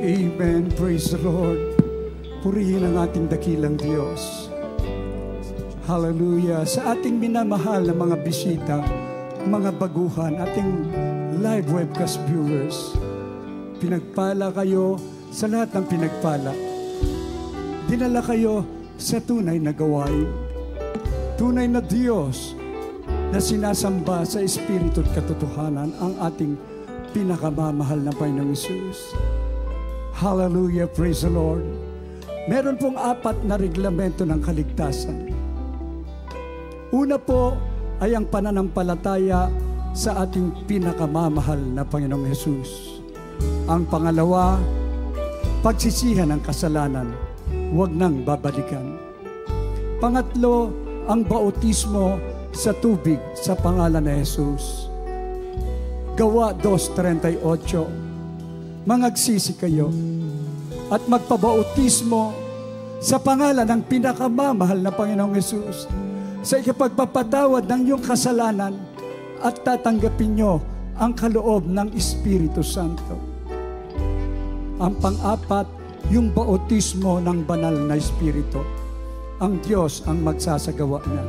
S4: Amen. Praise the Lord. Purihin ang ating dakilang Diyos. Hallelujah. Sa ating minamahal na mga bisita, mga baguhan, ating live webcast viewers, pinagpala kayo sa lahat ng pinagpala. Dinala kayo sa tunay na gawain. Tunay na Diyos na sinasamba sa Espiritu at katotohanan ang ating pinakamamahal na Panginoong Hesus. Hallelujah, praise the Lord. Meron pong 4 na reglamento ng kaligtasan. Una po ay ang pananampalataya sa ating pinakamamahal na Panginoong Hesus. Ang pangalawa, pagsisihan ng kasalanan, huwag nang babalikan. Pangatlo, ang bautismo sa tubig sa pangalan ni Jesus. Gawa 2:38, mangagsisi kayo at magpabautismo sa pangalan ng pinakamamahal na Panginoong Hesus sa ikapagpapatawad ng iyong kasalanan at tatanggapin nyo ang kaloob ng Espiritu Santo. Ang pang-apat, yung bautismo ng banal na Espiritu. Ang Diyos ang magsasagawa niya.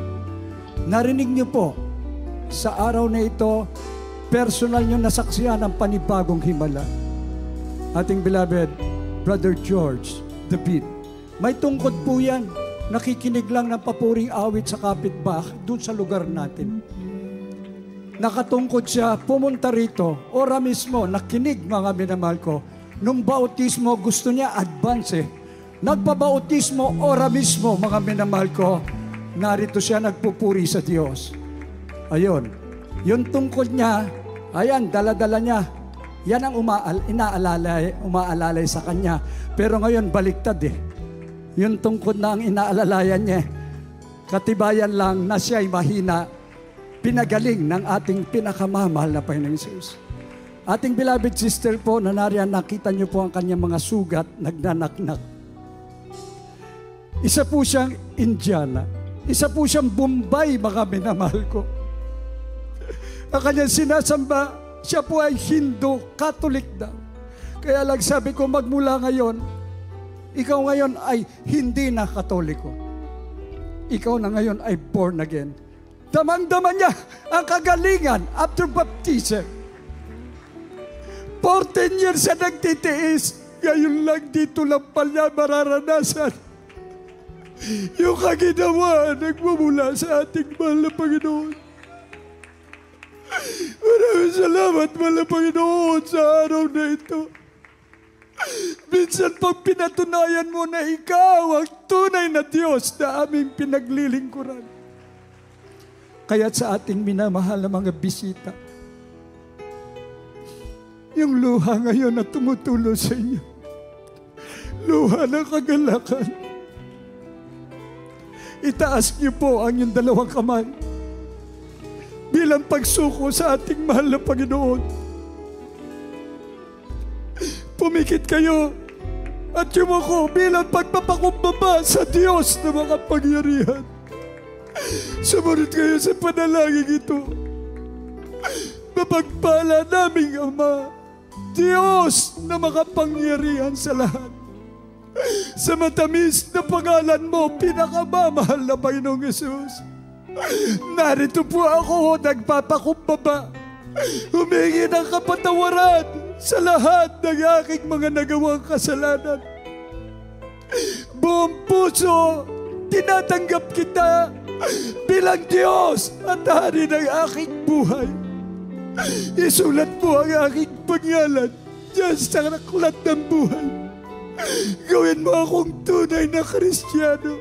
S4: Narinig niyo po, sa araw na ito, personal niyo nasaksihan ang panibagong himala. Ating beloved, Brother George, the beat. May tungkod po yan. Nakikinig lang ng papuring awit sa kapitbahay doon sa lugar natin. Nakatungkod siya, pumunta rito, ora mismo, nakinig mga minamahal ko. Nung bautismo, gusto niya advance. Nagpabautismo, ora mismo mga minamahal ko. Narito siya nagpupuri sa Diyos. Ayun, yung tungkod niya, ayan, dala-dala niya. Yan ang umaalalay sa kanya. Pero ngayon, baliktad eh. Yung tungkod na ang inaalalayan niya, katibayan lang na siya'y mahina, pinagaling ng ating pinakamamahal na Panginoong Hesus. Ating beloved sister po, na nariyan, nakita niyo po ang kanyang mga sugat, nagnanaknak. Isa po siyang Indiana. Isa po siyang Bombay, mga minamahal ko. Ang kanyang sinasamba, siya po ay Hindu, Catholic daw. Kaya lang sabi ko, magmula ngayon, ikaw ngayon ay hindi na Katoliko. Ikaw na ngayon ay born again. Damang-dama niya ang kagalingan after baptism. 14 years siya nagtitiis. Ngayon lang dito lang pala mararanasan yung kaginawa nagmumula sa ating mahal na Panginoon. Maraming salamat, mahal na Panginoon, sa araw na ito. Minsan pag pinatunayan mo na ikaw ang tunay na Diyos na aming pinaglilingkuran. Kaya't sa ating minamahal na mga bisita, yung luha ngayon na tumutulo sa inyo, luha ng kagalakan. Itaas niyo po ang inyong dalawang kamay bilang pagsuko sa ating mahal na Panginoon. Pumikit kayo at yumuko bilang pagpapakumbaba sa Diyos na makapangyarihan. Sumunod kayo sa panalangin ito. Mapagpala naming Ama, Diyos na makapangyarihan sa lahat. Sa matamis na pangalan mo, pinakamamahal na Panginoong Hesus. Narito po ako, nagpapakumbaba, humingi ng kapatawaran sa lahat ng aking mga nagawang kasalanan. Buong puso, tinatanggap kita bilang Diyos at Hari ng aking buhay. Isulat mo ang aking pangalan diyan sa aklat ng buhay. Gawin mo akong tunay na Kristiyano,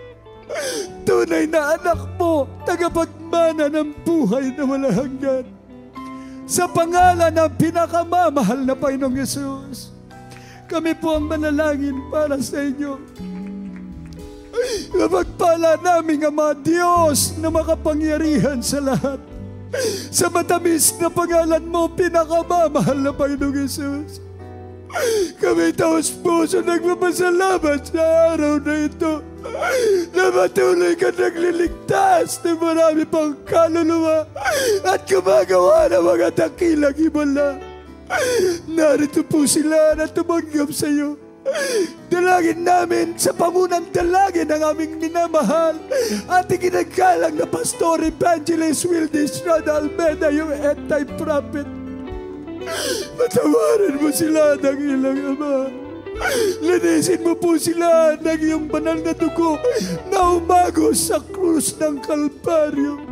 S4: tunay na anak mo, tagapagmana ng buhay na walang hanggan. Sa pangalan ng pinakamamahal na Panginoong Hesus, kami po ang manalangin para sa inyo. Mapagpala namin, Ama, Diyos na makapangyarihan sa lahat. Sa matamis na pangalan mo, pinakamamahal na Panginoong Hesus. Kami taos puso nagpapasalamat sa araw na ito na patuloy ka nagliligtas ng marami pang kaluluwa at gumagawa ng mga dakilang himala. Narito po sila na tumanggap sa iyo. Dalangin namin sa pangunang dalangin ng aming minamahal at iginagalang na Pastor Evangelist Wildy Estrada Almeida, yung anti-prophet. Patawarin mo sila ng ilang Ama. Linisin mo po sila ng iyong banal na dugo na umagos sa krus ng Kalbaryo.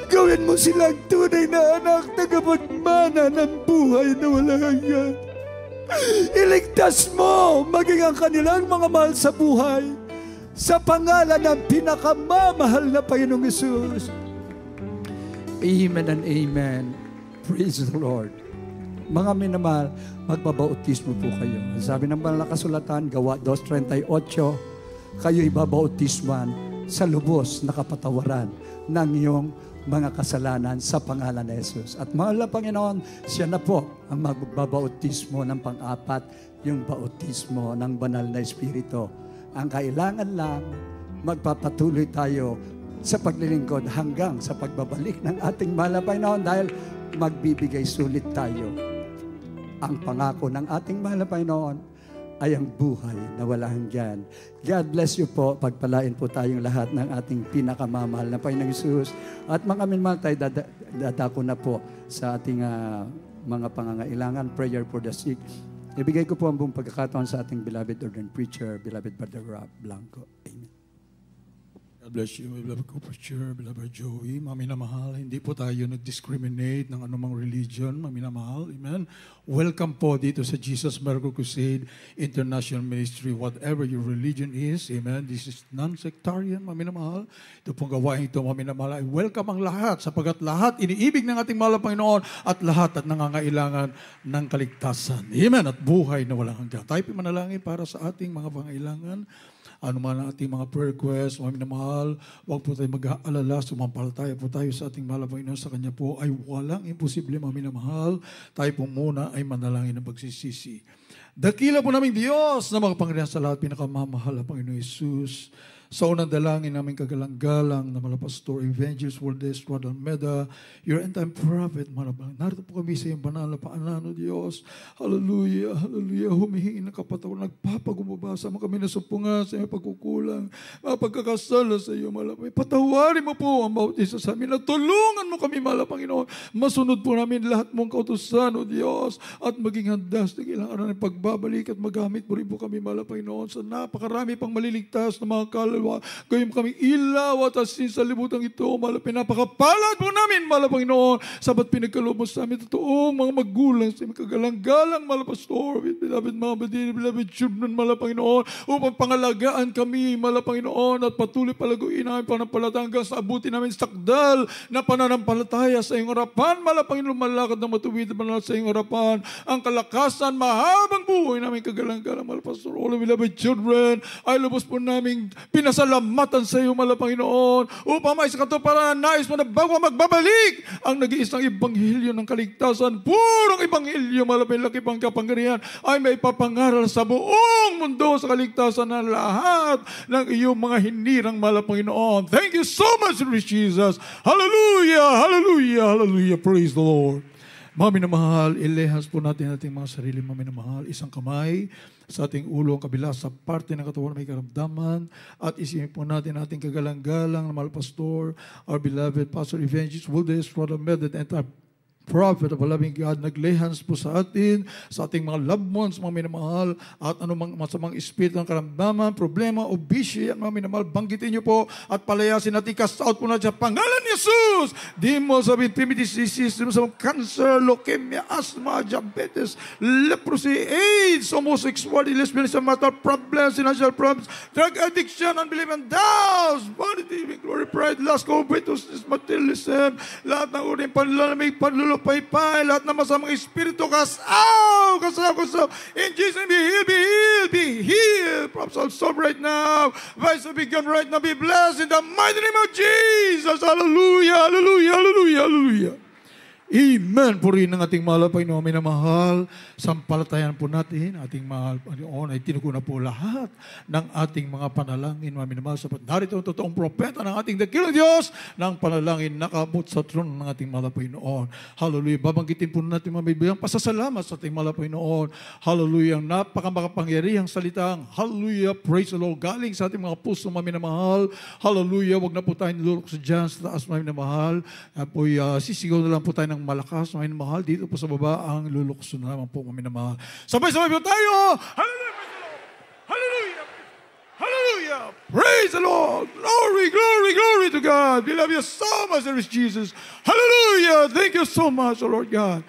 S4: Gawin mo silang tunay na anak na kapagmana ng buhay na walang hanggan. Iligtas mo maging ang kanilang mga mahal sa buhay sa pangalan ng pinakamamahal na Panginoong Hesus. Amen and amen. Praise the Lord. Mga minamahal, magbabautismo po kayo. Sabi ng banal na kasulatan, Gawa 2:38, kayo ibabautisman sa lubos na kapatawaran ng iyong mga kasalanan sa pangalan ni Jesus. At mahal na Panginoon, siya na po ang magbabautismo ng pang-apat, yung bautismo ng banal na Espiritu. Ang kailangan lang, magpapatuloy tayo sa paglilingkod hanggang sa pagbabalik ng ating mahal na Panginoon dahil magbibigay sulit tayo. Ang pangako ng ating mahal na Panginoon ay ang buhay na walang hanggan. God bless you po. Pagpalain po tayong lahat ng ating pinakamamahal na Panginoong Hesus. At mga minmahal tayo, dadako na po sa ating mga pangangailangan, prayer for the sick. Ibigay ko po ang buong pagkakataon sa ating beloved ordained preacher, beloved Brother Rob Blanco. Amen.
S8: God bless you, beloved co-preacher, beloved Joey. Mami na mahal, hindi po tayo nag-discriminate ng anumang religion. Mami na mahal, amen. Welcome po dito sa Jesus Miracle Crusade International Ministry. Whatever your religion is, amen. This is non-sectarian, mami na mahal. Ito pong gawain ito, mami na mahal. Welcome ang lahat, sapagat lahat iniibig ng ating mahal na Panginoon at lahat at nangangailangan ng kaligtasan. Amen. At buhay na walang hanggan. Tayo manalangin para sa ating mga pangailangan. Ano man ang ating mga prayer requests, mami na mahal, huwag po tayo mag-aalala, sumampalataya po tayo sa ating mahal na Panginoon. Sa Kanya po ay walang imposible, mami na mahal. Tayo po muna ay manalangin ng pagsisisi. Dakila po namin Diyos na makapangyarihan sa lahat, pinakamamahal na Panginoon Jesus. Sa unang dalangin namin kagalang-galang na mga pastor, evangelist, Waldes, Rod Almeda, your end-time prophet, marabang. Narito po kami sa iyong banal na paalala, Diyos. Hallelujah, hallelujah. Humihingi ng kapatawaran, nagpapagumabasa mo kami na sumpungan sa iyong pagkukulang, mga pagkakasala sa iyo, malapay. Patawarin mo po ang bawat isa sa amin. Tulungan mo kami, mahal Panginoon. Masunod po namin lahat mong kautusan, O Diyos, at maging handa sa ilang araw ng pagbabalik at magamit mo rin po kami, mahal Panginoon, sa napakarami pang maliligtas na mga kaluluwa. Gawin mo kaming ilaw at asin sa libutan ito. Mahal, pinapakapalad po namin, mahal Panginoon, sabat pinagkaloob mo sa amin totoong mga magulang sa aming kagalang-galang, mahal Pastor, beloved mga badini, beloved children, mahal Panginoon, upang pangalagaan kami, mahal Panginoon, at patuloy palaguin namin panampalataya hanggang sa abutin namin sakdal na pananampalataya sa iyong harapan, mahal Panginoon, malakad na matuwid manal sa iyong harapan, ang kalakasan, mahabang buhay namin kagalang-galang, mahal Pastor, all beloved children, ay lubos po namin pinasalamatan sa iyo, mahal Panginoon, upang may sa katuparan na nais mo na bago magbabalik ang nag-iisang ebanghelyo ng kaligtasan, purong ebanghelyo, mahal Panginoon, laki pang kapangyarihan, ay may papangaral sa buong mundo sa kaligtasan ng lahat ng iyong mga hinirang, mahal Panginoon. Thank you so much, Lord Jesus. Hallelujah, hallelujah, hallelujah. Praise the Lord. Mami na mahal, ilehas po natin ating mga sarili, mami na mahal, isang kamay sa ating ulo, ang kabila sa parte ng katawan may karamdaman, at isipin po natin ating kagalang-galang na mahal Pastor, our beloved Pastor Evangelist Waldes, Rod Almeda, and our prophet of a loving God, naglehans po sa atin, sa ating mga loved ones, mga minamahal, at anumang masamang espiritu ng karamdaman, problema o bisyo, mga minamahal, banggitin niyo po at palayasin natin, cast out po natin sa pangalan ni Jesus. Demons of infirmities, disease, cancer, leukemia, asthma, diabetes, leprosy, AIDS, homosexuality, lesbianism, marital problems, financial problems, drug addiction, unbelief and doubts, vanity, glory, pride, lust, covetousness, materialism, lahat ng uring panlalamig, panlulupaypay, lahat ng masamang espiritu, kasaw. In Jesus' name, be healed, be healed, be healed. Prophets solve right now. Vice be gone right now. Be blessed in the mighty name of Jesus. Hallelujah, hallelujah, hallelujah, hallelujah. Amen. Purihin ng ating mahal Panginoon, minamahal. Sampalatayan po natin, ating mahal Panginoon, ay tinugon na po lahat ng ating mga panalangin, mga minamahal. Sapat narito ang totoong propeta ng ating dakilang Diyos ng panalangin nakabot sa trono ng ating mahal Panginoon. Hallelujah. Babanggitin po natin mga bibigyan pasasalamat sa ating mahal Panginoon. Hallelujah. Ang napakamakapangyarihang salitang hallelujah. Praise the Lord. Galing sa ating mga puso, mga minamahal. Hallelujah. Huwag na po tayo nilulok sa dyan sa taas, mga minamahal. Sisigaw na lang po tayo ng malakas, mga minamahal. Dito po sa baba, ang lulukso na naman po, mga minamahal. Sabay-sabay po tayo! Hallelujah! Hallelujah! Hallelujah! Praise the Lord! Glory, glory, glory to God! God. We love you so much, Lord Jesus. Hallelujah. Thank you so much, Lord God.